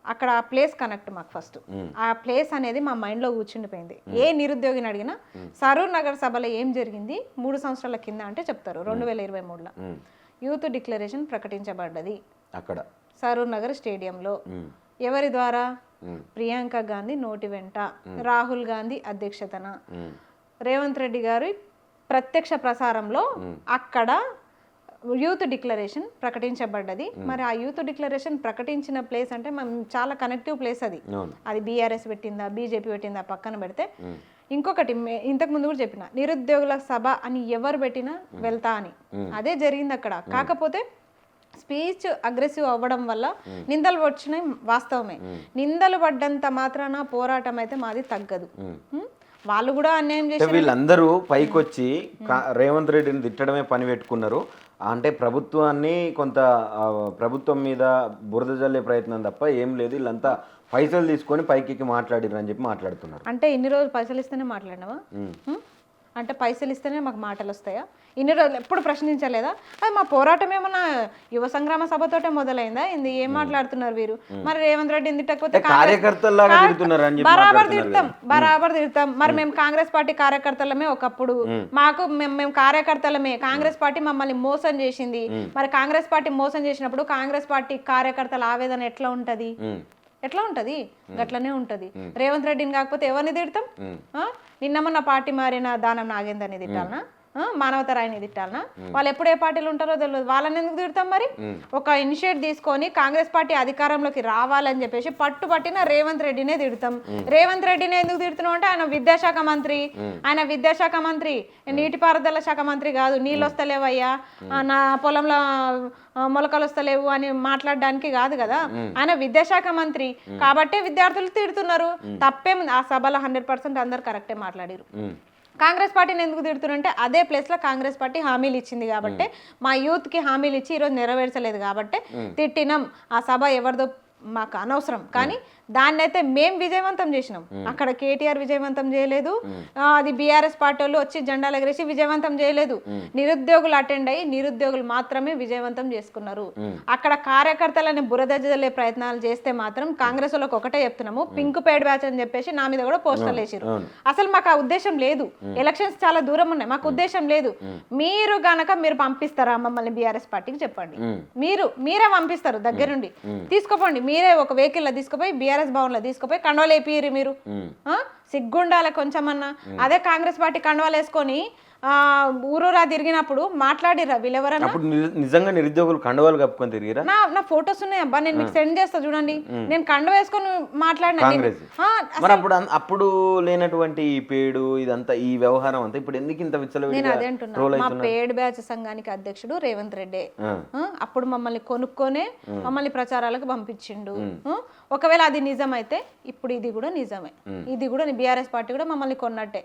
B: అక్కడ ఆ ప్లేస్ కనెక్ట్ మాకు ఫస్ట్. ఆ ప్లేస్ అనేది మా మైండ్లో కూర్చుండిపోయింది. ఏ నిరుద్యోగిని అడిగినా సరూర్ నగర్ సభలో ఏం జరిగింది 3 సంవత్సరాల కింద అంటే చెప్తారు. 2023లో యూత్ డిక్లరేషన్ ప్రకటించబడ్డది అక్కడ సరూర్ నగర్ స్టేడియంలో. ఎవరి ద్వారా? ప్రియాంక గాంధీ నోటి వెంట, రాహుల్ గాంధీ అధ్యక్షతన, రేవంత్ రెడ్డి గారి ప్రత్యక్ష ప్రసారంలో అక్కడ యూత్ డిక్లరేషన్ ప్రకటించబడ్డది. మరి ఆ యూత్ డిక్లరేషన్ ప్రకటించిన ప్లేస్ అంటే మనం చాలా కనెక్టివ్ ప్లేస్. అది బీఆర్ఎస్ పెట్టిందా, బీజేపీ పెట్టిందా పక్కన పెడితే, ఇంకొకటి ఇంతకు ముందు కూడా చెప్పిన, నిరుద్యోగుల సభ అని ఎవరు పెట్టినా వెళ్తా అని. అదే జరిగింది అక్కడ. కాకపోతే స్పీచ్ అగ్రెసివ్ అవ్వడం వల్ల నిందలు వచ్చినాయి, వాస్తవమే. నిందలు పడ్డంత మాత్రాన పోరాటం అయితే మాది తగ్గదు. వాళ్ళు కూడా అన్యాయం చేసి
A: వీళ్ళందరూ పైకొచ్చి రేవంత్ రెడ్డిని తిట్టడమే పని పెట్టుకున్నారు. అంటే ప్రభుత్వాన్ని కొంత ప్రభుత్వం మీద బురద జల్లే ప్రయత్నం తప్ప ఏం లేదు. వీళ్ళంతా పైసలు తీసుకొని పైకి మాట్లాడిరు అని చెప్పి మాట్లాడుతున్నారు.
B: అంటే ఇన్ని రోజులు పైసలు ఇస్తేనే మాట్లాడినావా? అంటే పైసలు ఇస్తేనే మాకు మాటలు వస్తాయా? ఇన్ని రోజులు ఎప్పుడు ప్రశ్నించలేదా? అది మా పోరాటం ఏమన్నా యువ సంగ్రామ సభతోటే మొదలైందా? ఏం మాట్లాడుతున్నారు వీరు? మరి రేవంత్ రెడ్డి తిట్టకపోతే బరాబర్ తిడతాం. మరి మేము కాంగ్రెస్ పార్టీ కార్యకర్తలమే ఒకప్పుడు. మేము కార్యకర్తలమే. కాంగ్రెస్ పార్టీ మమ్మల్ని మోసం చేసింది. మరి కాంగ్రెస్ పార్టీ మోసం చేసినప్పుడు కాంగ్రెస్ పార్టీ కార్యకర్తల ఆవేదన ఎట్లా ఉంటది? గట్లనే ఉంటది. రేవంత్ రెడ్డిని కాకపోతే ఎవరిని తిడతాం? నిన్న మొన్న పార్టీ మారిన దానం నాగేందర్ని తిట్టాలనా? మానవతరాయిని తిట్టాలనా? వాళ్ళు ఎప్పుడు ఏ పార్టీలు ఉంటారో తెలియదు. వాళ్ళని ఎందుకు తిడతాం? మరి ఒక ఇనిషియేట్ తీసుకొని కాంగ్రెస్ పార్టీ అధికారంలోకి రావాలని చెప్పేసి పట్టుపట్టిన రేవంత్ రెడ్డినే తిడతాం. రేవంత్ రెడ్డిని ఎందుకు తిడుతున్నాం అంటే ఆయన విద్యాశాఖ మంత్రి, నీటిపారుదల శాఖ మంత్రి కాదు. నీళ్ళు వస్తలేవయ్యా, నా పొలంలో మొలకలు వస్తలేవు అని మాట్లాడడానికి కాదు కదా. ఆయన విద్యాశాఖ మంత్రి కాబట్టే విద్యార్థులు తిడుతున్నారు. తప్పేముంది? ఆ సభలో 100% అందరు కరెక్టే మాట్లాడారు. కాంగ్రెస్ పార్టీని ఎందుకు తిడుతున్నారంటే అదే ప్లేస్లో కాంగ్రెస్ పార్టీ హామీలు ఇచ్చింది కాబట్టి, మా యూత్కి హామీలు ఇచ్చి ఈరోజు నెరవేర్చలేదు కాబట్టి తిట్టినాం. ఆ సభ ఎవరిదో మాకు అనవసరం. కానీ దాన్ని అయితే మేము విజయవంతం చేసినాం. అక్కడ కేటీఆర్ విజయవంతం చేయలేదు, అది బీఆర్ఎస్ పార్టీ వాళ్ళు వచ్చి జెండాలు ఎగరేసి విజయవంతం చేయలేదు. నిరుద్యోగులు అటెండ్ అయ్యి నిరుద్యోగులు మాత్రమే విజయవంతం చేసుకున్నారు. అక్కడ కార్యకర్తలని బురద జల్లే ప్రయత్నాలు చేస్తే మాత్రం కాంగ్రెస్ వాళ్ళకి ఒకటే చెప్తున్నాము, పింక్ పేడ్ బ్యాచ్ అని చెప్పేసి నా మీద కూడా పోస్టర్లు వేసిరు. అసలు మాకు ఆ ఉద్దేశం లేదు. ఎలక్షన్స్ చాలా దూరం ఉన్నాయి, మాకు ఉద్దేశం లేదు. మీరు పంపిస్తారా మమ్మల్ని బీఆర్ఎస్ పార్టీకి చెప్పండి. మీరే పంపిస్తారు దగ్గరుండి, తీసుకోపోండి. మీరే ఒక వెహికల్ లో తీసుకుపోయి బీఆర్ఎస్ భవన్ లో తీసుకుపోయి కండవాలు వేపియ్యి. మీరు సిగ్గుండాలి కొంచెమన్నా. అదే కాంగ్రెస్ పార్టీ కండవాలు వేసుకొని ఊరూరా తిరిగినప్పుడు మాట్లాడిరా వీళ్ళెవరన్నా?
A: నిజంగా నిరుద్యోగులు కండవాలు కప్పుకొని తిరిగిరా?
B: నా ఫొటోస్ ఉన్నాయి అబ్బా, నేను మీకు సెండ్ చేస్తా చూడండి. నేను కండ వేసుకొని మాట్లాడినా.
A: అప్పుడు లేనటువంటి ఈ పేడు ఇదంతా ఈ వ్యవహారం అంతా ఇప్పుడు ఎందుకు ఇంత
B: నేను అదే అంటున్నా. మా పేడ్ బ్యాచ్ సంఘానికి అధ్యక్షుడు రేవంత్ రెడ్డి అప్పుడు మమ్మల్ని కొనుక్కొనే మమ్మల్ని ప్రచారాలకు పంపించిండు. ఒకవేళ అది నిజమైతే ఇప్పుడు ఇది కూడా నిజమే. ఇది కూడా బీఆర్ఎస్ పార్టీ కూడా మమ్మల్ని కొన్నట్టే.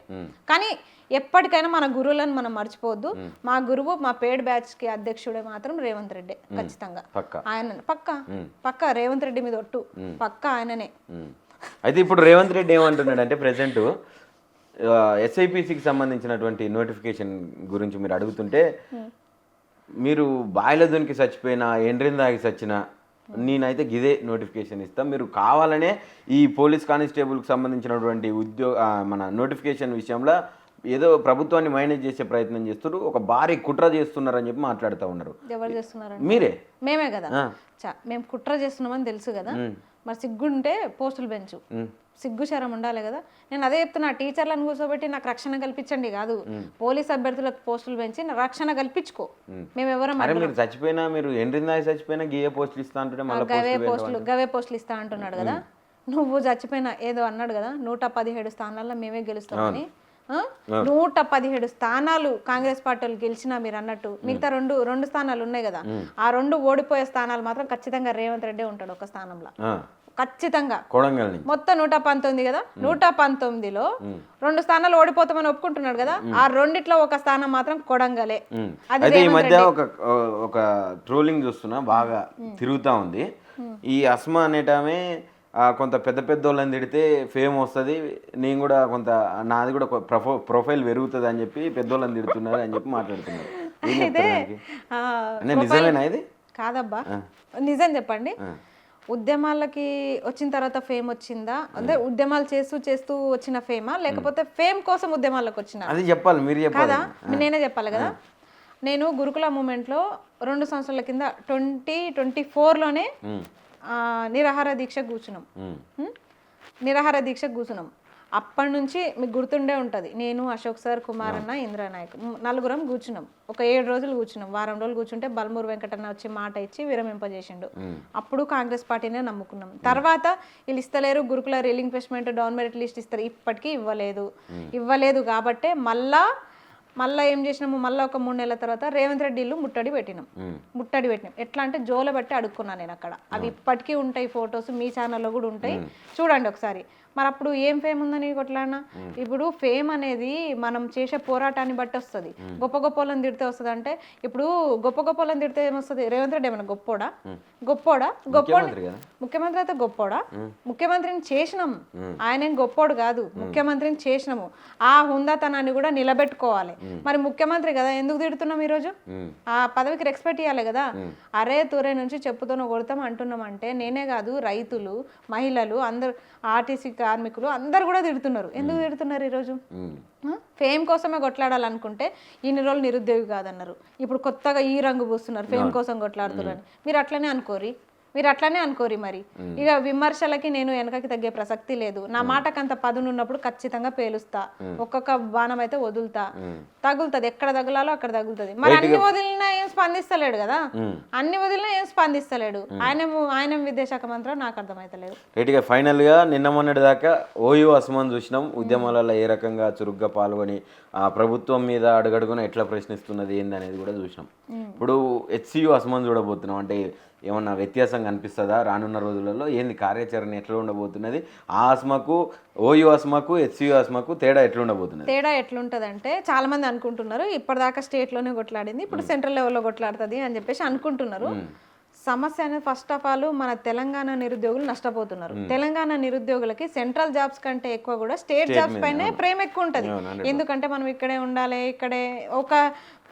B: కానీ ఎప్పటికైనా మన గురువులను మనం మర్చిపోవద్దు. మా గురువు మా పేడ్ బ్యాచ్ కి అధ్యక్షుడే మాత్రం రేవంత్ రెడ్డి. ఖచ్చితంగా ఆయన పక్క రేవంత్ రెడ్డి మీద ఒట్టు పక్క ఆయననే.
A: అయితే ఇప్పుడు రేవంత్ రెడ్డి ఏమంటున్నాడు అంటే ప్రెసెంట్ ఎస్ఐపిసికి సంబంధించినటువంటి నోటిఫికేషన్ గురించి మీరు అడుగుతుంటే, మీరు బాయిలదునికి చచ్చిపోయినా ఎండ్రిందాకి చచ్చినా నేనైతే గిదే నోటిఫికేషన్ ఇస్తాం, మీరు కావాలనే ఈ పోలీస్ కానిస్టేబుల్కి సంబంధించినటువంటి మన నోటిఫికేషన్ విషయంలో ఏదో ప్రభుత్వాన్ని మేనేజ్ చేసే ప్రయత్నం చేస్తారు, ఒక భారీ కుట్ర చేస్తున్నారని చెప్పి మాట్లాడుతూ ఉన్నారు.
B: ఎవరు చేస్తున్నారు?
A: మీరే.
B: మేమే కదా. మేము కుట్ర చేస్తున్నామని తెలుసు కదా. మరి సిగ్గుంటే పోస్టులు పెంచు, సిగ్గు శరం ఉండాలి కదా. నేను అదే చెప్తున్నా, టీచర్లను కూర్చోబెట్టి నాకు రక్షణ కల్పించండి కాదు, పోలీస్ అభ్యర్థులకు పోస్టులు పెంచి రక్షణ కల్పించుకో. మేము ఎవరు
A: చచ్చిపోయినా మీరు చచ్చిపోయినా గివే పోస్టులు ఇస్తా అంటుంటే
B: గవే పోస్టులు ఇస్తా అంటున్నాడు కదా. నువ్వు చచ్చిపోయినా ఏదో అన్నాడు కదా, 117 స్థానాల్లో మేమే గెలుస్తామని. 117 స్థానాలు కాంగ్రెస్ పార్టీ వాళ్ళు గెలిచినా మీరు అన్నట్టు మిగతా రెండు స్థానాలు ఉన్నాయి కదా, ఆ 2 ఓడిపోయే స్థానాలు మాత్రం ఖచ్చితంగా రేవంత్ రెడ్డి ఉంటాడు ఒక స్థానంలో ఖచ్చితంగా. మొత్తం 119 కదా, 119లో 2 స్థానాలు ఓడిపోతామని ఒప్పుకుంటున్నాడు కదా, ఆ 2లో ఒక స్థానం మాత్రం కొడంగలే.
A: అయితే ఈ మధ్య ఒక ట్రోలింగ్ చూస్తున్నా బాగా తిరుగుతా ఉంది. ఈ అస్మా అనేటామే కొంత పెద్ద వాళ్ళని తిడితే ఫేమ్ వస్తుంది, నేను కూడా కొంత నాది కూడా ప్రొఫైల్ పెరుగుతుంది అని చెప్పి పెద్దోళ్ళని తిడుతున్నారు అని చెప్పి మాట్లాడుతున్నారు. నిజమేనా ఇది?
B: కాదబ్బా, నిజం చెప్పండి. ఉద్యమాలకి వచ్చిన తర్వాత ఫేమ్ వచ్చిందా, అంటే ఉద్యమాలు చేస్తూ వచ్చిన ఫేమా, లేకపోతే ఫేమ్ కోసం ఉద్యమాలకు వచ్చిన?
A: అది చెప్పాలి, మీరు చెప్పాలి.
B: నేనే చెప్పాలి కదా. నేను గురుకుల మూమెంట్లో 2 సంవత్సరాల కింద 2024లోనే నిరాహార దీక్ష కూర్చున్నాం. అప్పటి నుంచి మీకు గుర్తుండే ఉంటుంది, నేను అశోక్ సార్, కుమార్ అన్న, ఇంద్రనాయక్ నలుగురం కూర్చున్నాం. ఒక 7 రోజులు కూర్చున్నాం. వారం రోజులు కూర్చుంటే బల్మూరు వెంకటన్న వచ్చి మాట ఇచ్చి విరమింపజేసిండు. అప్పుడు కాంగ్రెస్ పార్టీనే నమ్ముకున్నాం. తర్వాత వీళ్ళు ఇస్తలేరు, గురుకుల రీలింక్వెస్ట్మెంట్ డౌన్ మెరిట్ లిస్ట్ ఇస్తారు, ఇప్పటికీ ఇవ్వలేదు కాబట్టే మళ్ళీ ఏం చేసినాము, మళ్ళీ ఒక 3 నెలల తర్వాత రేవంత్ రెడ్డి ఇల్లు ముట్టడి పెట్టినాం. ఎట్లా అంటే జోల బట్టి అడుక్కున్నాను నేను అక్కడ. అవి ఇప్పటికీ ఉంటాయి ఫొటోస్, మీ ఛానల్లో కూడా ఉంటాయి, చూడండి ఒకసారి. మరి అప్పుడు ఏం ఫేమ్ ఉందని కొట్లాడినా? ఇప్పుడు ఫేమ్ అనేది మనం చేసే పోరాటాన్ని బట్టి వస్తుంది. గొప్ప వాళ్ళని తిడితే వస్తుంది. అంటే ఇప్పుడు గొప్ప వాళ్ళని తిడితే ఏమొస్తుంది? రేవంత్ రెడ్డి ఏమన్నా గొప్పోడా? ముఖ్యమంత్రి అయితే గొప్పోడా? ముఖ్యమంత్రిని చేసినాం, ఆయన గొప్పోడు కాదు, ముఖ్యమంత్రిని చేసినాము. ఆ హుందాతనాన్ని కూడా నిలబెట్టుకోవాలి. మరి ముఖ్యమంత్రి కదా, ఎందుకు తిడుతున్నాం ఈరోజు? ఆ పదవికి రెస్పెక్ట్ ఇవ్వాలి కదా. అరే తురే నుంచి చెప్పుతోనో కొడతాం అంటున్నాం అంటే నేనే కాదు, రైతులు, మహిళలు, అందరు, ఆర్టీసీ కార్మికులు అందరు కూడా తిడుతున్నారు. ఎందుకు తిడుతున్నారు ఈరోజు? ఫేమ్ కోసమే కొట్లాడాలనుకుంటే ఇన్ని రోజులు నిరుద్యోగి కాదన్నారు, ఇప్పుడు కొత్తగా ఈ రంగు పూస్తున్నారు, ఫేమ్ కోసం కొట్లాడుతున్నారు. మీరు అట్లనే అనుకోరి. మరి ఇక విమర్శలకి నేను వెనకకి తగ్గే ప్రసక్తి లేదు. నా మాటకంత పదునున్నప్పుడు ఖచ్చితంగా పేలుస్తా, ఒక్కొక్క బాణం అయితే వదులుతా, తగులుతుంది, ఎక్కడ తగులాలో అక్కడ తగులుతుంది. మరి అన్ని వదిలినా ఏం స్పందిస్తలేడు కదా, ఆయన విద్యాశాఖ మంత్రం నాకు అర్థమైతలేదు.
A: రైట్గా ఫైనల్ గా నిన్న మొన్నటి దాకా ఓయూ అస్మాన్ చూసినాం, ఉద్యమాలలో ఏ రకంగా చురుగ్గా పాల్గొని ఆ ప్రభుత్వం మీద అడుగడుగున ఎట్లా ప్రశ్నిస్తున్నది ఏందనేది కూడా చూసినాం. ఇప్పుడు హెచ్సియు అస్మాన్ చూడబోతున్నాం. అంటే ఏమన్నా వ్యత్యాసం కనిపిస్తుందా రానున్న రోజులలో? ఏంది కార్యాచరణ ఎట్లా ఉండబోతున్నది? ఆ ఆస్మాకు, ఓయూ ఆస్మాకు, హెచ్సియు ఆస్మాకు తేడా ఎట్లా ఉండబోతున్నది?
B: తేడా ఎట్లుంటదంటే, చాలా మంది అనుకుంటున్నారు ఇప్పటిదాకా స్టేట్లోనే కొట్లాడింది, ఇప్పుడు సెంట్రల్ లెవెల్లో కొట్లాడుతుంది అని చెప్పేసి అనుకుంటున్నారు. సమస్య అనేది ఫస్ట్ ఆఫ్ ఆల్ మన తెలంగాణ నిరుద్యోగులు నష్టపోతున్నారు. తెలంగాణ నిరుద్యోగులకి సెంట్రల్ జాబ్స్ కంటే ఎక్కువ కూడా స్టేట్ జాబ్స్ పైనే ప్రేమ ఎక్కువ ఉంటుంది. ఎందుకంటే మనం ఇక్కడే ఉండాలి, ఇక్కడే ఒక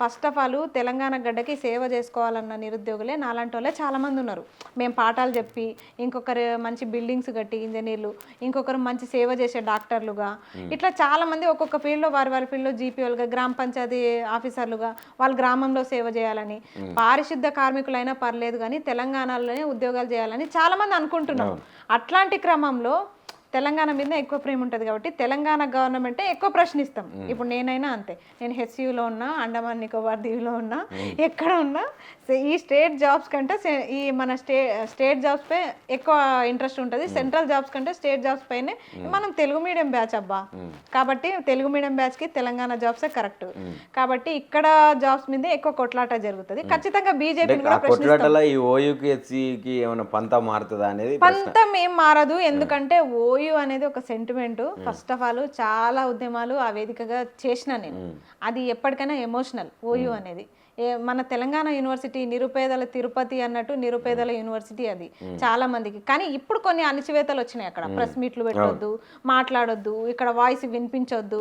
B: ఫస్ట్ ఆఫ్ ఆల్ తెలంగాణ గడ్డకి సేవ చేసుకోవాలన్న నిరుద్యోగులే నాలాంటి వాళ్ళే చాలామంది ఉన్నారు. మేము పాఠాలు చెప్పి, ఇంకొకరు మంచి బిల్డింగ్స్ కట్టి ఇంజనీర్లు, ఇంకొకరు మంచి సేవ చేసే డాక్టర్లుగా, ఇట్లా చాలామంది ఒక్కొక్క ఫీల్డ్లో వారి ఫీల్డ్లో జీపీఓలుగా, గ్రామ పంచాయతీ ఆఫీసర్లుగా వాళ్ళ గ్రామంలో సేవ చేయాలని, పారిశుద్ధ కార్మికులైనా పర్లేదు కానీ తెలంగాణలోనే ఉద్యోగాలు చేయాలని చాలామంది అనుకుంటున్నాం. అట్లాంటి క్రమంలో తెలంగాణ మీద ఎక్కువ ప్రేమ ఉంటుంది కాబట్టి తెలంగాణ గవర్నమెంటే ఎక్కువ ప్రశ్నిస్తాం. ఇప్పుడు నేనైనా అంతే, నేను హెచ్యూలో ఉన్నా, అండమాన్ నికోబార్ దీవిలో ఉన్నా, ఎక్కడ ఉన్నా ఈ స్టేట్ జాబ్స్ కంటే ఈ మన స్టేట్ జాబ్స్ పై ఎక్కువ ఇంట్రెస్ట్ ఉంటుంది. సెంట్రల్ జాబ్స్ కంటే స్టేట్ జాబ్స్ పైనే. మనం తెలుగు మీడియం బ్యాచ్ అబ్బా, కాబట్టి తెలుగు మీడియం బ్యాచ్కి తెలంగాణ జాబ్సే కరెక్ట్. కాబట్టి ఇక్కడ జాబ్స్ మీద ఎక్కువ కొట్లాట జరుగుతుంది. ఖచ్చితంగా బీజేపీని కూడా ప్రశ్నిస్తాం.
A: ఈ ఓయూకి హెచ్సికి ఏమైనా పంత మారుతుందా అనేది
B: పంతం ఏం మారదు. ఎందుకంటే ఓయూ అనేది ఒక సెంటిమెంట్. ఫస్ట్ ఆఫ్ ఆల్ చాలా ఉద్యమాలు ఆ వేదికగా చేసిన నేను, అది ఎప్పటికైనా ఎమోషనల్. ఓయూ అనేది మన తెలంగాణ యూనివర్సిటీ నిరుపేదల తిరుపతి అన్నట్టు నిరుపేదల యూనివర్సిటీ అది చాలా మందికి. కానీ ఇప్పుడు కొన్ని అణచివేతలు వచ్చినాయి. అక్కడ ప్రెస్ మీట్లు పెట్టొద్దు, మాట్లాడొద్దు, ఇక్కడ వాయిస్ వినిపించొద్దు.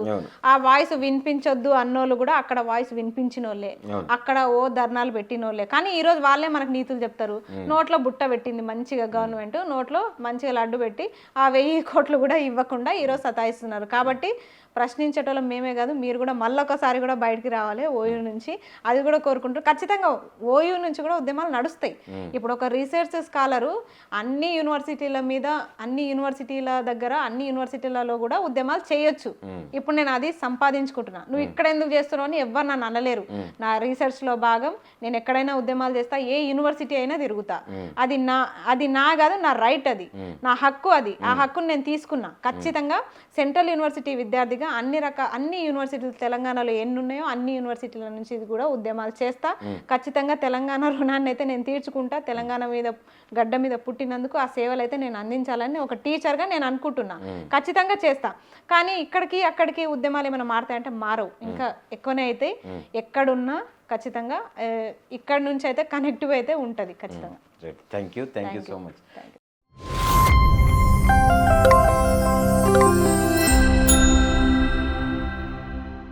B: ఆ వాయిస్ వినిపించొద్దు అన్నోళ్ళు కూడా అక్కడ వాయిస్ వినిపించిన వాళ్ళే, అక్కడ ఓ ధర్నాలు పెట్టిన వాళ్ళే. కానీ ఈ రోజు వాళ్ళే మనకు నీతులు చెప్తారు. నోట్లో బుట్ట పెట్టింది మంచిగా గవర్నమెంట్, నోట్లో మంచిగా లడ్డు పెట్టి ఆ 1000 కోట్లు కూడా ఇవ్వకుండా ఈరోజు సతాయిస్తున్నారు. కాబట్టి ప్రశ్నించేటోళ్ళం మేమే కాదు, మీరు కూడా మళ్ళొకసారి కూడా బయటికి రావాలి ఓయూ నుంచి. అది కూడా కోరుకుంటూ ఖచ్చితంగా ఓయూ నుంచి కూడా ఉద్యమాలు నడుస్తాయి. ఇప్పుడు ఒక రీసెర్చ్ స్కాలరు అన్ని యూనివర్సిటీల మీద, అన్ని యూనివర్సిటీల దగ్గర, అన్ని యూనివర్సిటీలలో కూడా ఉద్యమాలు చేయొచ్చు. ఇప్పుడు నేను అది సంపాదించుకుంటున్నా. నువ్వు ఇక్కడ ఎందుకు చేస్తున్నావు అని ఎవ్వరు నన్ను అనలేరు. నా రీసెర్చ్లో భాగం. నేను ఎక్కడైనా ఉద్యమాలు చేస్తా, ఏ యూనివర్సిటీ అయినా తిరుగుతా. అది నా కాదు, నా రైట్, అది నా హక్కు. అది ఆ హక్కును నేను తీసుకున్నా. ఖచ్చితంగా సెంట్రల్ యూనివర్సిటీ విద్యార్థిగా అన్ని యూనివర్సిటీలు తెలంగాణలో ఎన్ని ఉన్నాయో అన్ని యూనివర్సిటీల నుంచి కూడా ఉద్యమాలు చేస్తా. ఖచ్చితంగా తెలంగాణ రుణాన్ని అయితే నేను తీర్చుకుంటా. తెలంగాణ మీద గడ్డ మీద పుట్టినందుకు ఆ సేవలు అయితే నేను అందించాలని ఒక టీచర్గా నేను అనుకుంటున్నా. ఖచ్చితంగా చేస్తా. కానీ ఇక్కడికి అక్కడికి ఉద్యమాలు ఏమైనా మారుతాయంటే మారవు, ఇంకా ఎక్కువనే అయితే. ఎక్కడున్నా ఖచ్చితంగా ఇక్కడ నుంచి అయితే కనెక్టివ్ అయితే ఉంటుంది ఖచ్చితంగా.
A: Thank you so much.